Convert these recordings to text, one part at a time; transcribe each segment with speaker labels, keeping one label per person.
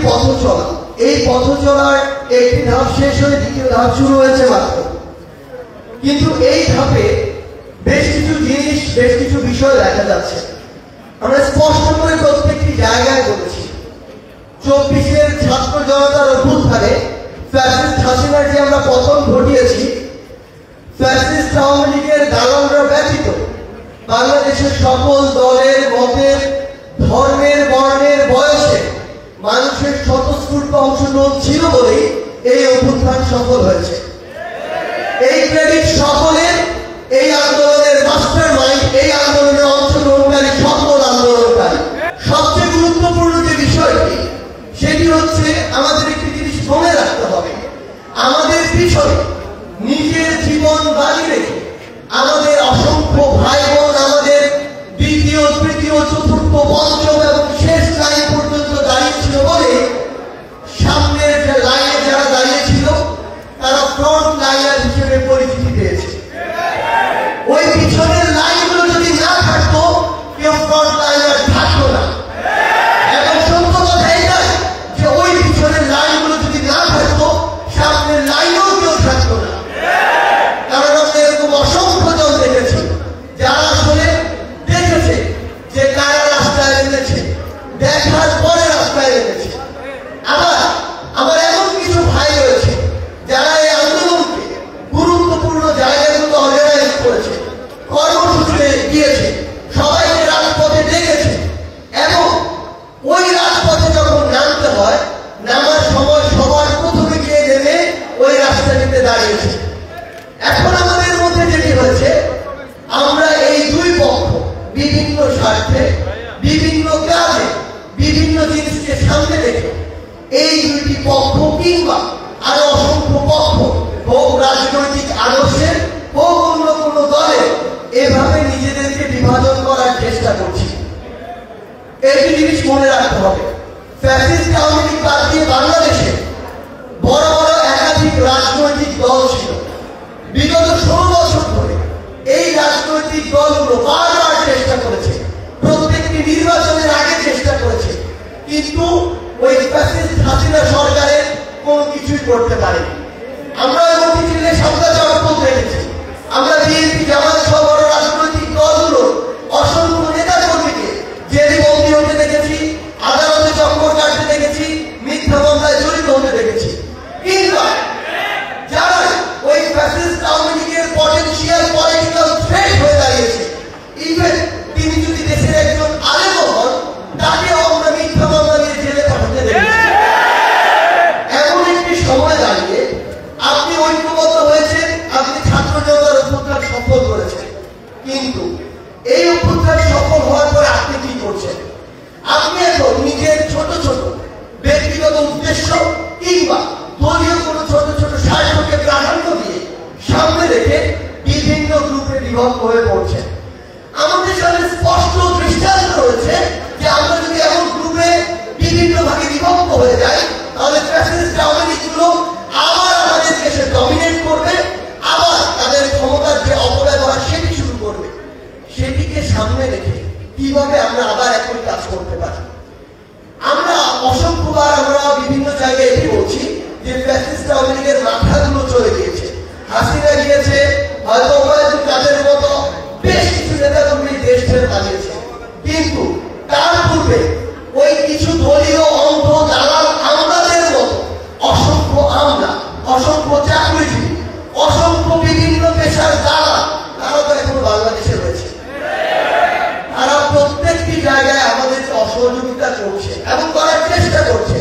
Speaker 1: পথ চলা, এই পথ চলার একটি ধাপ শেষ হয়ে দ্বিতীয় ধাপ শুরু হয়েছে মাত্র। কিন্তু এই ধাপে বেশ কিছু জিনিস, বেশ কিছু বিষয় দেখা যাচ্ছে। আমরা স্পষ্ট করে প্রত্যেকটি জায়গায় বলেছি, 24-এর ছাত্র জনতার অভ্যুত্থানে ফ্যাসিস্ট হাসিনার যে আমরা পতন ঘটিয়েছি, ফ্যাসিস্ট আওয়ামী লীগের দালালরা ব্যতীত বাংলাদেশের সকল দলের, মতের, ধর্মের, বর্ণের, বয়সে মানুষের স্বতঃস্ফূর্ত অংশগ্রহণ ছিল বলেই এই অভ্যুত্থান সফল হয়েছে। এই ক্রেডিট সকলের, এই আন্দোলনের মাস্টার মাইন্ড, এই আন্দোলনে অংশগ্রহণকারী সকল আন্দোলনকারী। সবচেয়ে গুরুত্বপূর্ণ যে বিষয়টি, সেটি হচ্ছে আমাদের একটি জিনিস মনে রাখতে হবে, আমাদের পিছনে নিজের জীবন বাজি রেখে আমাদের অসংখ্য ভাই বোন আমাদের দ্বিতীয়, তৃতীয়, চতুর্থ, পঞ্চম এবং শেষ লাইন পর্যন্ত দাঁড়িয়েছিল বলে সামনের যে লাইনে যারা দাঁড়িয়েছিল তারা ফ্রন্ট লাইনার হিসেবে পরিচিতি পেয়েছে। ওই পিছনের লাইনগুলো যদি না থাকতো কেউ ফ্রন্ট লাইনার থাকতো না। এবং সত্য কথা এটাই যে ওই পিছনের লাইনগুলো যদি না থাকতো সামনের লাইনেও কেউ থাকতো না। কারণ আমরা এরকম অসংখ্য জন দেখেছি যারা আসলে দেখেছে যে কারা রাস্তায় নেমেছে, দেখার পরে রাস্তায় নেমেছে। আবার আমার এমন কিছু ভাই রয়েছে যারা এই আন্দোলনকে গুরুত্বপূর্ণ জায়গাগুলো অর্গানাইজ করেছে, কর্মসূচিতে গিয়েছে, সবাইকে রাজপথে ডেকেছে এবং ওই রাজপথে যখন নামতে হয়, নামার সময় সবার প্রথমে গিয়ে নেমে ওই রাস্তাটিতে দাঁড়িয়েছে। এখন আমাদের মধ্যে যেটি হয়েছে, আমরা এই দুই পক্ষ বিভিন্ন স্বার্থে, বিভিন্ন কাজে, বিভিন্ন জিনিসকে সামনে রেখে এই দুইটি পক্ষ কিংবা আরো অসংখ্য পক্ষ, হোক রাজনৈতিক আদর্শের, হোক অন্য কোনো দলের, এভাবে নিজেদেরকে বিভাজন করার চেষ্টা করছি। একটি জিনিস মনে রাখতে হবে, ফ্যাসিস্ট আওয়ামী লীগ বাদ দিয়ে বাংলাদেশে বড় বড় একাধিক রাজনৈতিক দল ছিল। বিগত 16 বছর ধরে এই রাজনৈতিক দলগুলো বারবার চেষ্টা করেছে, প্রত্যেকটি নির্বাচনের আগে চেষ্টা করেছে, কিন্তু ওই ফ্যাসিস্ট হাসিনা সরকারের কোনো কিছুই করতে পারেনি। আমরা মতিঝিলে সামনে জনপদ দেখেছি, আমরা বিএনপি, জামাত সহ বড় রাজনৈতিক দলগুলো অসংখ্য নেতা কর্মীকে জেলে বন্দী হতে দেখেছি, আদালতে চক্কর কাটতে দেখেছি, মিথ্যা মামলায় জড়িত হতে দেখেছি। কিংবা যারা ওই ফ্যাসিস্ট আওয়ামী লীগের পটেনশিয়াল পলিটিক্যাল থ্রেট হয়ে দাঁড়িয়েছে, ইভেন তিনি যদি দেশের একজন আলেমও হন, তাকেও আমরা মিথ্যা মামলা নিয়ে জেলে পাঠাতে দেখেছি। এমন একটি সময় দাঁড়িয়ে আপনি ঐক্যবদ্ধ হয়েছেন, আপনি ছাত্র জনতার অভ্যুত্থান সফল করেছেন, কিন্তু এই অভ্যুত্থান সফল হওয়ার পর আপনি কি করছেন? আপনি এখন নিজের ছোট ছোট ব্যক্তিগত উদ্দেশ্য কিংবা দলীয় কোনো ছোট ছোট স্বার্থকে প্রাধান্য দিয়ে সামনে রেখে বিভিন্ন গ্রুপে বিভক্ত হয়ে পড়ছেন। আমাদের সামনে স্পষ্ট দৃষ্টান্ত রয়েছে যে আমরা যদি এমন গ্রুপে বিভিন্ন ভাগে বিভক্ত হয়ে যাই, তাহলে ফ্যাসিস্ট আওয়ামী লীগগুলো আবার আমাদের দেশে ডমিনেট করবে, আবার তাদের ক্ষমতার যে অপব্যবহার সেটি শুরু করবে। সেটিকে সামনে রেখে কিভাবে আমরা আবার একই কাজ করতে পারি? আমরা অসংখ্যবার আমরা বিভিন্ন জায়গায় এটি বলছি যে ফ্যাসিস্ট আওয়ামী লীগের মাথাগুলো চলে গিয়েছে, হাসিনা গিয়েছে, হয়তো তাদের মতো বেশ কিছু নেতা কর্মী দেশ ছেড়ে পালিয়েছে, কিন্তু তার পূর্বে ওই কিছু দলীয় অন্ধ দালাল আমলাদের মতো অসংখ্য আমলা, অসংখ্য চাকরিজীবী, অসংখ্য বিভিন্ন পেশার দালাল, তারা তো এখনো বাংলাদেশে রয়েছে। তারা প্রত্যেকটি জায়গায় আমাদেরকে অসহযোগিতা করছে এবং করার চেষ্টা করছে।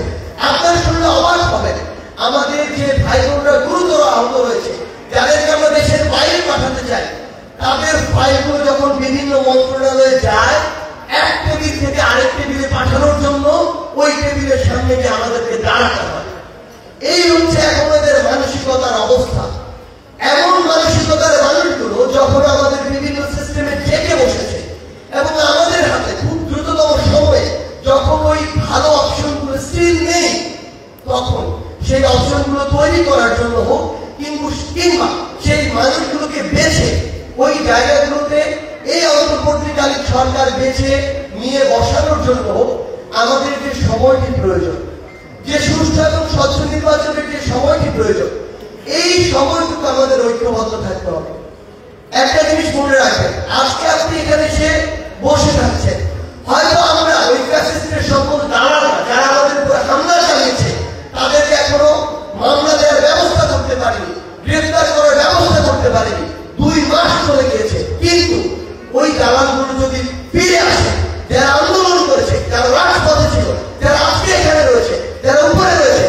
Speaker 1: আপনারা শুনলে অবাক হবেন, আমাদের যে ভাই বোনরা গুরুতর আহত রয়েছে, যাদেরকে আমরা দেশের বাইরে পাঠাতে চাই, তাদের ফাইলগুলো যখন বিভিন্ন মন্ত্রণালয়ে যায়, এক টেবিল থেকে আরেক টেবিলে পাঠানোর জন্য ওই টেবিলের সামনে গিয়ে আমাদেরকে দাঁড়াতে হয়। এই হচ্ছে এখন এদের মানসিকতার অবস্থা। এমন মানসিকতার মানুষগুলো যখন আমাদের বিভিন্ন সিস্টেমে জেগে বসেছে এবং আমাদের হাতে খুব দ্রুততম সময়ে যখন ওই ভালো অপশনগুলো স্টিল নেই, তখন সেই অপশনগুলো তৈরি করার জন্য হোক কিংবা সেই মানুষগুলোকে বেছে ওই জায়গাগুলোতে এই অন্তর্বর্তীকালীন সরকার বেছে নিয়ে বসানোর জন্য হোক, আমাদের যে সময়টি প্রয়োজন, যে সুষ্ঠু এবং স্বচ্ছ নির্বাচনের যে সময়টি প্রয়োজন, এই সময়টুকু আমাদের ঐক্যবদ্ধ থাকতে হবে। একটা জিনিস মনে রাখবেন, আজকে আপনি এখানে এসে বসে থাকছেন, হয়তো আমরা ওই ফ্যাসিস্টের সকল দালালরা যারা আমাদের উপর হামলা চালিয়েছে তাদেরকে এখনো মামলা দেওয়ার ব্যবস্থা করতে পারিনি, গ্রেফতার করার ব্যবস্থা করতে পারিনি। 2 মাস চলে গিয়েছে। কিন্তু ওই দালালগুলো যদি ফিরে আসে, যারা আন্দোলন করেছে, যারা রাজপথে ছিল, যারা আজকে এখানে রয়েছে, যারা উপরে রয়েছে,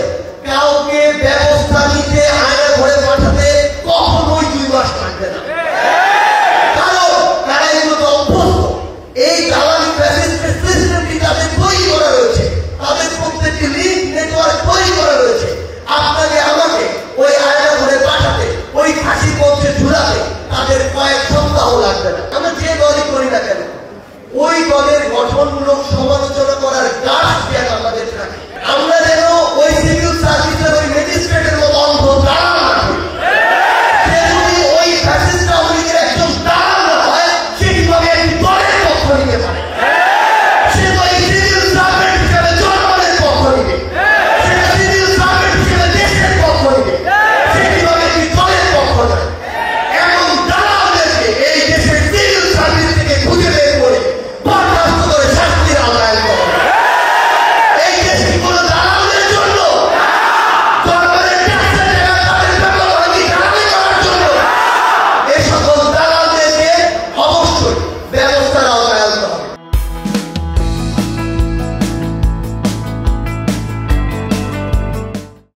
Speaker 1: কাউকে ব্যবস্থা নিতে আয়না ঘরে পাঠাতে কখনোই 2 মাস লাগবে না। কারণ তারা এগুলো অভ্যস্ত। এই দালালি ফ্যাসিস্টের সিস্টেমটি তাদের তৈরি করা রয়েছে, তাদের প্রত্যেকটি লিঙ্ক নেটওয়ার্ক তৈরি করা রয়েছে। আপনাকে আমাকে ওই আয়না ঘরে পাঠাতে, ওই ফাঁসি পৌঁছে ঝুলাতে তাদের কয়েক সপ্তাহ লাগবে না।